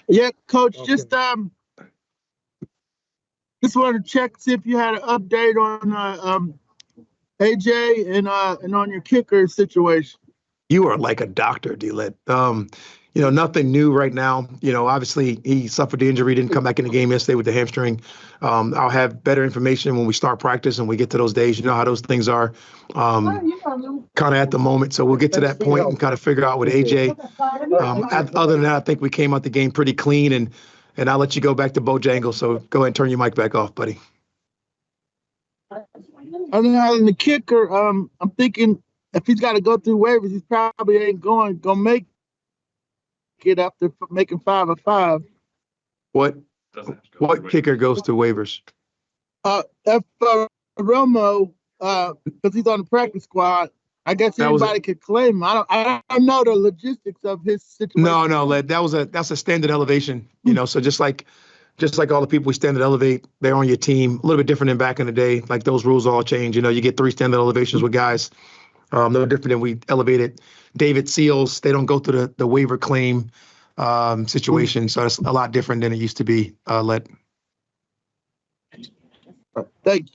Yeah, Coach. Okay. Just wanted to check see if you had an update on AJ and on your kicker situation. You are like a doctor, D-Lit. Nothing new right now. Obviously he suffered the injury, didn't come back in the game yesterday with the hamstring. I'll have better information when we start practice and we get to those days. You know how those things are kind of at the moment. So we'll get to that point and kind of figure out with AJ. Other than that, I think we came out the game pretty clean, and I'll let you go back to Bojangles. So go ahead and turn your mic back off, buddy. Other than the kicker, I'm thinking if he's got to go through waivers, he probably ain't gonna make it after making 5 of 5. What kicker goes to waivers? If Romo, because he's on the practice squad, I guess anybody could claim him. I don't know the logistics of his situation. No, that's a standard elevation. So just like all the people we standard elevate, they're on your team. A little bit different than back in the day. Like those rules all change. You get 3 standard elevations with guys. No different than we elevated David Seals. They don't go through the waiver claim situation. So it's a lot different than it used to be. Thank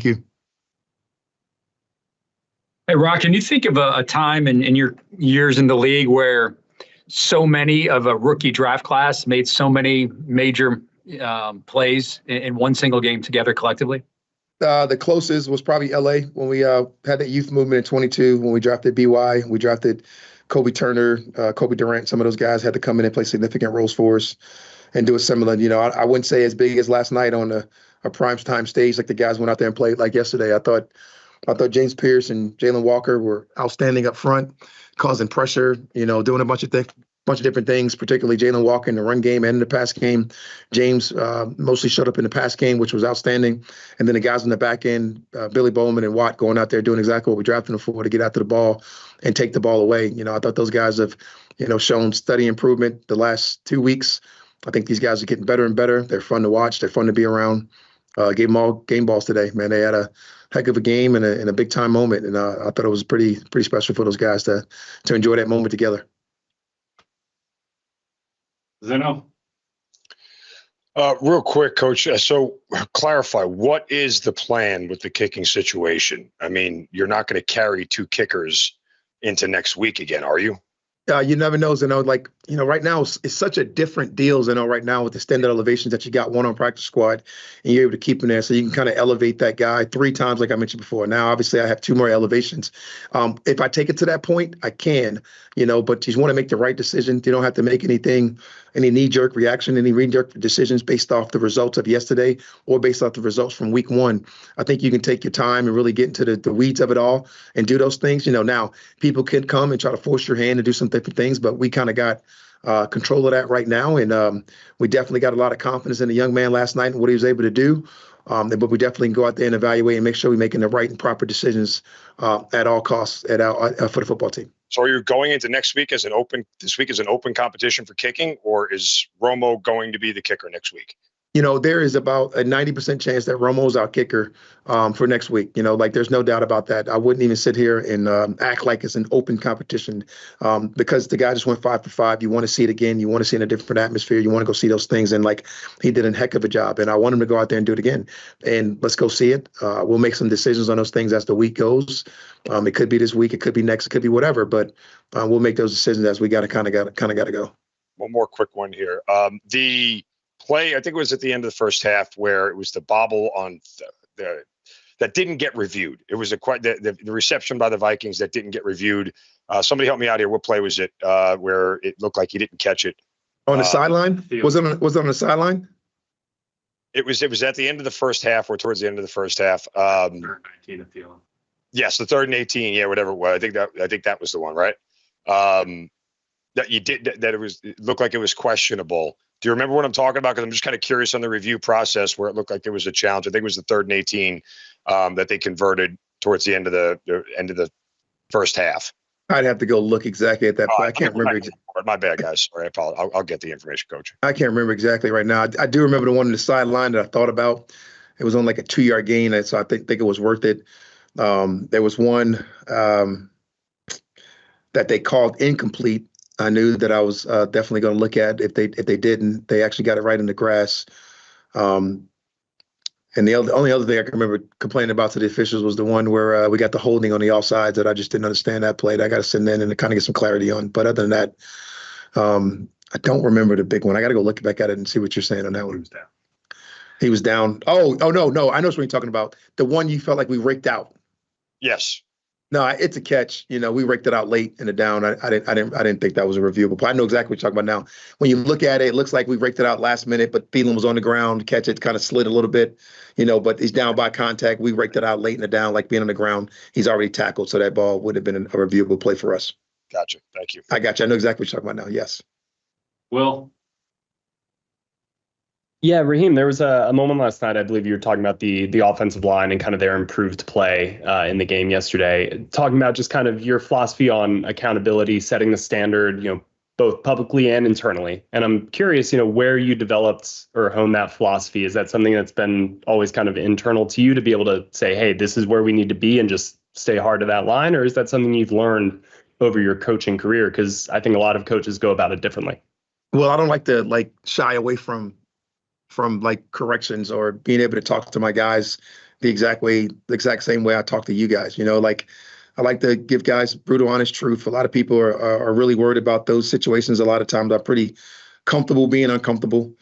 you. Hey, Rock, can you think of a time in your years in the league where so many of a rookie draft class made so many major plays in one single game together collectively? The closest was probably LA when we had that youth movement in 22 when we drafted BY. We drafted Kobe Turner, Kobe Durant. Some of those guys had to come in and play significant roles for us and do a similar. I wouldn't say as big as last night on a prime time stage like the guys went out there and played like yesterday. I thought James Pierce and Jalen Walker were outstanding up front, causing pressure, doing a bunch of different things, particularly Jalen Walker in the run game and in the pass game. James mostly showed up in the pass game, which was outstanding. And then the guys on the back end, Billy Bowman and Watt going out there doing exactly what we drafted them for, to get after the ball and take the ball away. I thought those guys have, shown steady improvement the last 2 weeks. I think these guys are getting better and better. They're fun to watch. They're fun to be around. Gave them all game balls today, man. They had a heck of a game and a big time moment. And I thought it was pretty special for those guys to enjoy that moment together. Zeno. Real quick, Coach. So clarify, what is the plan with the kicking situation? I mean, you're not going to carry 2 kickers into next week again, are you? You never know, Zeno. Right now it's such a different deal, Zeno, right now with the standard elevations that you got one on practice squad and you're able to keep him there. So you can kind of elevate that guy 3 times, like I mentioned before. Now, obviously, I have 2 more elevations. If I take it to that point, I can, but you want to make the right decision. You don't have to make any knee-jerk reaction, any knee-jerk decisions based off the results of yesterday or based off the results from week 1. I think you can take your time and really get into the weeds of it all and do those things. Now people can come and try to force your hand and do some different things, but we kind of got control of that right now. And we definitely got a lot of confidence in the young man last night and what he was able to do. But we definitely can go out there and evaluate and make sure we're making the right and proper decisions at all costs for the football team. So are you going into this week as an open competition for kicking, or is Romo going to be the kicker next week? There is about a 90% chance that Romo's our kicker for next week. There's no doubt about that. I wouldn't even sit here and act like it's an open competition because the guy just went 5 for 5. You want to see it again. You want to see it in a different atmosphere. You want to go see those things. And he did a heck of a job. And I want him to go out there and do it again. And let's go see it. We'll make some decisions on those things as the week goes. It could be this week. It could be next. It could be whatever. But we'll make those decisions as we got to go. One more quick one here. The play, I think it was at the end of the first half where it was the bobble on that didn't get reviewed. It was the reception by the Vikings that didn't get reviewed. Somebody help me out here. What play was it where it looked like he didn't catch it? On the sideline? Was it on the sideline? It was at the end of the first half or towards the end of the first half. Third 19 of Thielen. Yes, the 3rd and 18. Yeah, whatever it was. I think that was the one, right? That it looked like it was questionable. Do you remember what I'm talking about? Because I'm just kind of curious on the review process where it looked like there was a challenge. I think it was the 3rd and 18 that they converted towards the end of the first half. I'd have to go look exactly at that play. I can't remember. My bad, guys. Sorry, I apologize. I'll get the information, Coach. I can't remember exactly right now. I do remember the one on the sideline that I thought about. It was on like a 2-yard gain, so I think it was worth it. There was one that they called incomplete I knew that I was definitely going to look at if they didn't. They actually got it right in the grass. And the only other thing I can remember complaining about to the officials was the one where we got the holding on the offsides that I just didn't understand that play. That I got to send in and kind of get some clarity on. But other than that, I don't remember the big one. I got to go look back at it and see what you're saying on that one. He was down. Oh, no. I know what you're talking about. The one you felt like we raked out. Yes. No, it's a catch. We raked it out late in the down. I didn't think that was a reviewable. But I know exactly what you're talking about now. When you look at it, it looks like we raked it out last minute, but Thielen was on the ground. Catch it kind of slid a little bit, but he's down by contact. We raked it out late in the down, like being on the ground. He's already tackled, so that ball would have been a reviewable play for us. Gotcha. Thank you. I got you. I know exactly what you're talking about now. Yes. Will? Yeah, Raheem, there was a moment last night, I believe you were talking about the offensive line and kind of their improved play in the game yesterday, talking about just kind of your philosophy on accountability, setting the standard, both publicly and internally. And I'm curious, where you developed or honed that philosophy. Is that something that's been always kind of internal to you to be able to say, hey, this is where we need to be and just stay hard to that line? Or is that something you've learned over your coaching career? Because I think a lot of coaches go about it differently. Well, I don't like to shy away from corrections or being able to talk to my guys the exact same way I talk to you guys. I like to give guys brutal, honest truth. A lot of people are really worried about those situations. A lot of times I'm pretty comfortable being uncomfortable.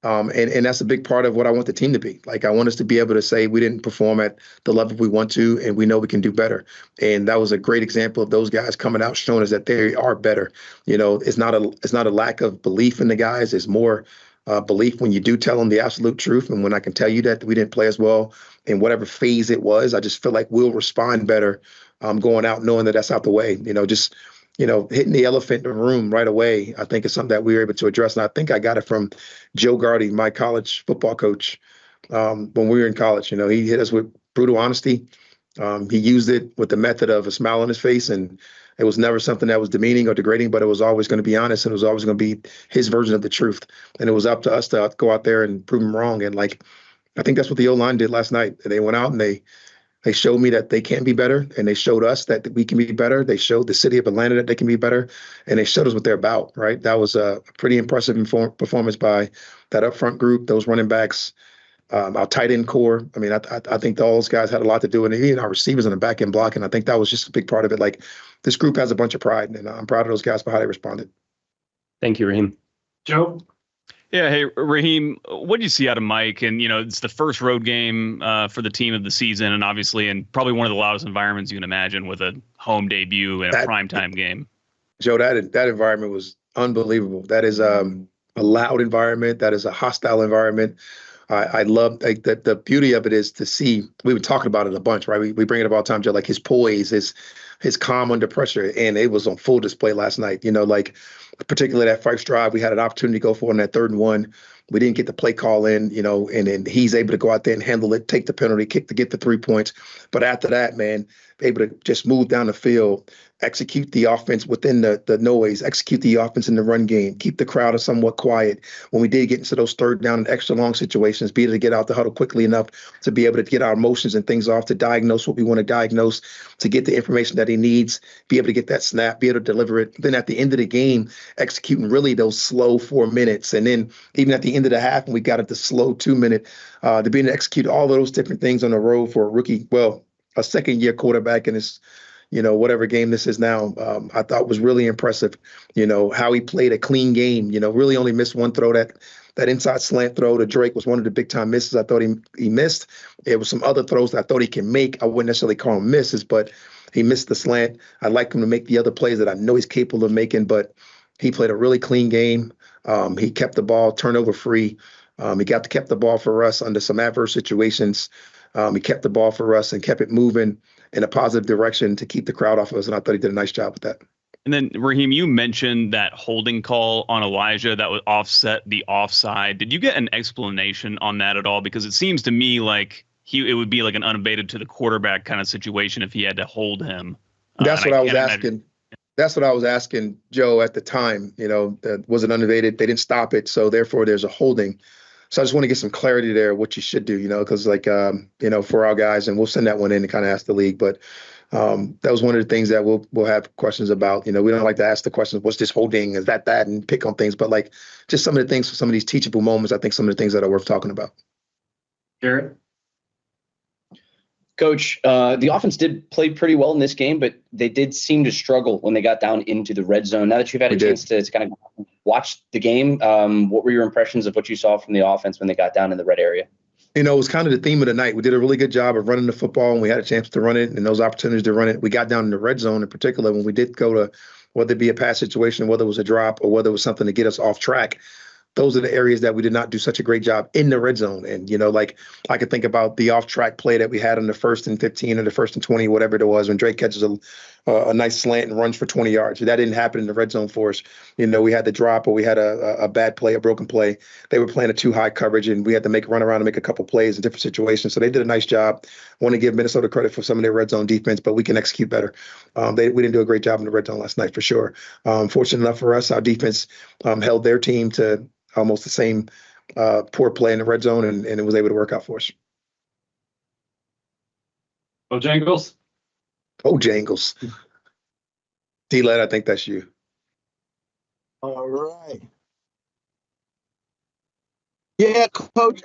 And that's a big part of what I want the team to be. I want us to be able to say we didn't perform at the level we want to, and we know we can do better. And that was a great example of those guys coming out showing us that they are better. It's not a lack of belief in the guys. It's more belief when you do tell them the absolute truth. And when I can tell you that we didn't play as well in whatever phase it was, I just feel like we'll respond better going out knowing that that's out the way. Hitting the elephant in the room right away, I think is something that we were able to address. And I think I got it from Joe Gardy, my college football coach, when we were in college. He hit us with brutal honesty. He used it with the method of a smile on his face, and it was never something that was demeaning or degrading, but it was always going to be honest, and it was always going to be his version of the truth. And it was up to us to go out there and prove him wrong. And I think that's what the O-line did last night. They went out and they showed me that they can be better, and they showed us that we can be better. They showed the city of Atlanta that they can be better, and they showed us what they're about, right? That was a pretty impressive performance by that up front group, those running backs, our tight end core. I mean, I think all those guys had a lot to do with it, even our receivers in the back end block, and I think that was just a big part of it. This group has a bunch of pride, and I'm proud of those guys for how they responded. Thank you, Raheem. Joe? Yeah, hey, Raheem, what do you see out of Mike? And, it's the first road game for the team of the season, and obviously in probably one of the loudest environments you can imagine with a home debut and a primetime game. Joe, that environment was unbelievable. That is a loud environment. That is a hostile environment. I love the beauty of it is to see, we were talking about it a bunch, right? We bring it up all the time, Joe, his poise, his calm under pressure. And it was on full display last night, particularly that first drive, we had an opportunity to go for in that 3rd and 1. We didn't get the play call in, and then he's able to go out there and handle it, take the penalty, kick to get the 3 points. But after that, man, able to just move down the field, execute the offense within the noise, execute the offense in the run game, keep the crowd somewhat quiet. When we did get into those 3rd down and extra long situations, be able to get out the huddle quickly enough to be able to get our emotions and things off, to diagnose what we want to diagnose, to get the information that he needs, be able to get that snap, be able to deliver it. Then at the end of the game, executing really those slow 4 minutes. And then even at the end of the half, when we got at the slow 2 minute, to be able to execute all of those different things on the road for a rookie, a 2nd-year quarterback in this, whatever game this is now, I thought was really impressive. How he played a clean game, really only missed one throw. That inside slant throw to Drake was one of the big time misses I thought he missed. There was some other throws that I thought he can make. I wouldn't necessarily call them misses, but he missed the slant. I'd like him to make the other plays that I know he's capable of making, but he played a really clean game. He kept the ball turnover free. He kept the ball for us under some adverse situations. He kept the ball for us and kept it moving in a positive direction to keep the crowd off of us. And I thought he did a nice job with that. And then, Raheem, you mentioned that holding call on Elijah that would offset the offside. Did you get an explanation on that at all? Because it seems to me like it would be like an unabated to the quarterback kind of situation if he had to hold him. That's what I was asking. That's what I was asking Joe at the time. That wasn't unabated. They didn't stop it. So therefore, there's a holding. So I just want to get some clarity there, what you should do, because for our guys, and we'll send that one in and kind of ask the league. But That was one of the things that we'll have questions about. We don't like to ask the questions, what's this holding? Is that, and pick on things, but like just some of the things, some of these teachable moments, I think some of the things that are worth talking about. Garrett? Coach, the offense did play pretty well in this game, but they did seem to struggle when they got down into the red zone. Now that you've had a chance to kind of watch the game, what were your impressions of what you saw from the offense when they got down in the red area? It was kind of the theme of the night. We did a really good job of running the football, and we had a chance to run it, and those opportunities to run it. We got down in the red zone in particular when we did go to, whether it be a pass situation, whether it was a drop, or whether it was something to get us off track. Those are the areas that we did not do such a great job in the red zone. And, like I could think about the off-track play that we had on the 1st and 15 or the 1st and 20, whatever it was, when Drake catches a nice slant and runs for 20 yards. That didn't happen in the red zone for us. We had the drop, or we had a bad play, a broken play. They were playing a too high coverage, and we had to run around and make a couple plays in different situations. So they did a nice job. I want to give Minnesota credit for some of their red zone defense, but we can execute better. We didn't do a great job in the red zone last night for sure. Fortunate enough for us, our defense held their team to almost the same poor play in the red zone, and it was able to work out for us. Bojangles? Bojangles. D-Led, I think that's you. All right. Yeah, Coach.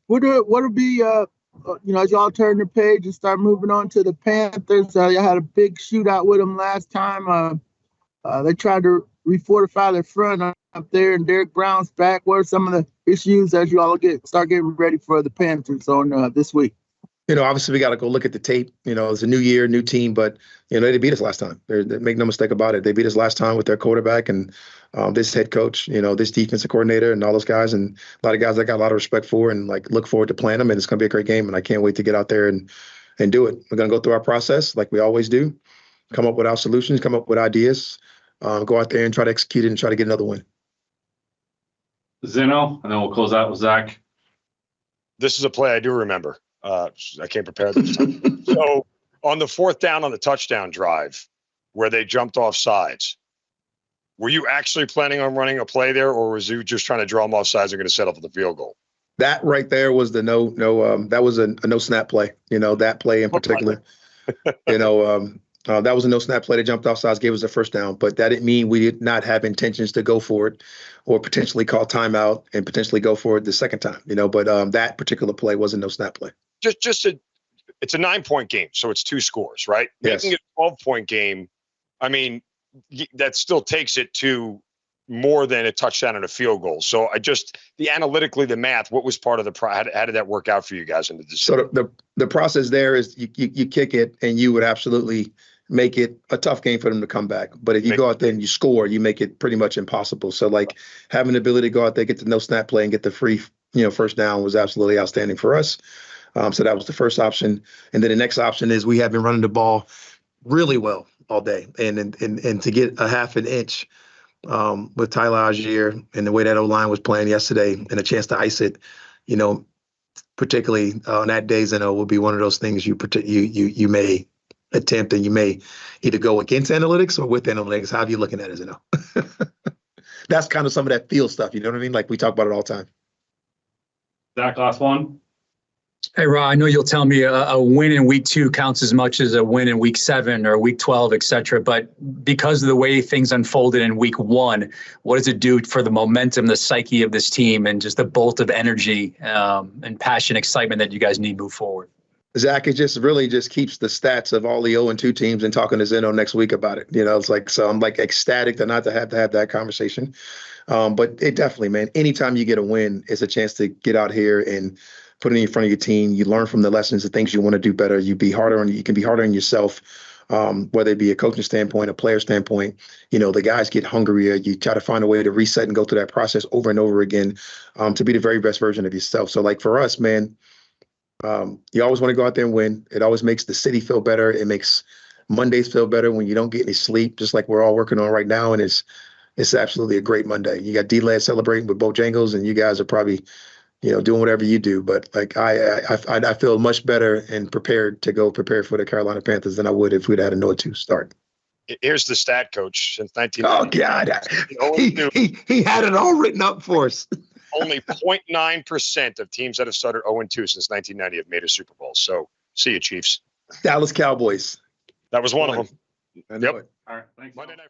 What'll be as y'all turn the page and start moving on to the Panthers? Y'all had a big shootout with them last time. They tried to refortify their front up there, and Derek Brown's back. What are some of the issues as you all start getting ready for the Panthers on this week? Obviously we got to go look at the tape. It's a new year, new team, but they beat us last time. They make no mistake about it. They beat us last time with their quarterback and this head coach, this defensive coordinator and all those guys, and a lot of guys I got a lot of respect for, and look forward to playing them. And it's going to be a great game, and I can't wait to get out there and do it. We're going to go through our process like we always do, come up with our solutions, come up with ideas, go out there and try to execute it and try to get another win. Zeno, and then we'll close out with Zach. This is a play I do remember. I came prepared this time. So on the 4th down on the touchdown drive where they jumped off sides, were you actually planning on running a play there, or was you just trying to draw them off sides and going to set up with the field goal? That right there was the that was a no snap play. That play in particular. That was a no snap play. They jumped off sides, gave us a first down, but that didn't mean we did not have intentions to go for it or potentially call timeout and potentially go for it the second time. But that particular play was a no snap play. It's a 9-point game, so it's 2 scores, right? Yes. Making it a 12-point game, I mean, that still takes it to more than a touchdown and a field goal. So analytically, the math, what was part of how did that work out for you guys in the decision? So the process there is you kick it, and you would absolutely make it a tough game for them to come back. But if you go out there and you score, you make it pretty much impossible. So having the ability to go out there, get the no snap play and get the free, first down was absolutely outstanding for us. So that was the first option. And then the next option is we have been running the ball really well all day. And to get a half an inch with Tyler Algier and the way that O-line was playing yesterday and a chance to ice it, particularly on that day, will be one of those things you may attempt, and you may either go against analytics or with analytics. How are you looking at it, Zeno? That's kind of some of that feel stuff. You know what I mean? Like we talk about it all the time. Zach, last one. Hey, Ra, I know you'll tell me a win in week 2 counts as much as a win in week 7 or week 12, et cetera. But because of the way things unfolded in week 1, what does it do for the momentum, the psyche of this team, and just the bolt of energy and passion, excitement that you guys need to move forward? Zach, it just really just keeps the stats of all the 0-2 teams and talking to Zeno next week about it. It's so I'm ecstatic to not to have that conversation. But it definitely, man, anytime you get a win, it's a chance to get out here and put it in front of your team. You learn from the lessons, the things you want to do better. You can be harder on yourself, whether it be a coaching standpoint, a player standpoint. The guys get hungrier. You try to find a way to reset and go through that process over and over again to be the very best version of yourself. So for us, man, you always want to go out there and win. It always makes the city feel better. It makes Mondays feel better when you don't get any sleep, just like we're all working on right now. And it's absolutely a great Monday. You got D-Led celebrating with Bojangles, and you guys are probably doing whatever you do. But I feel much better and prepared to go prepare for the Carolina Panthers than I would if we'd had a 0-2 start. Here's the stat, Coach. Since 1990. Oh, God. He had it all written up for us. Only 0.9% of teams that have started 0-2 since 1990 have made a Super Bowl. So see you, Chiefs. Dallas Cowboys. That was one of them. I know Yep. it. All right. Thanks. Monday night.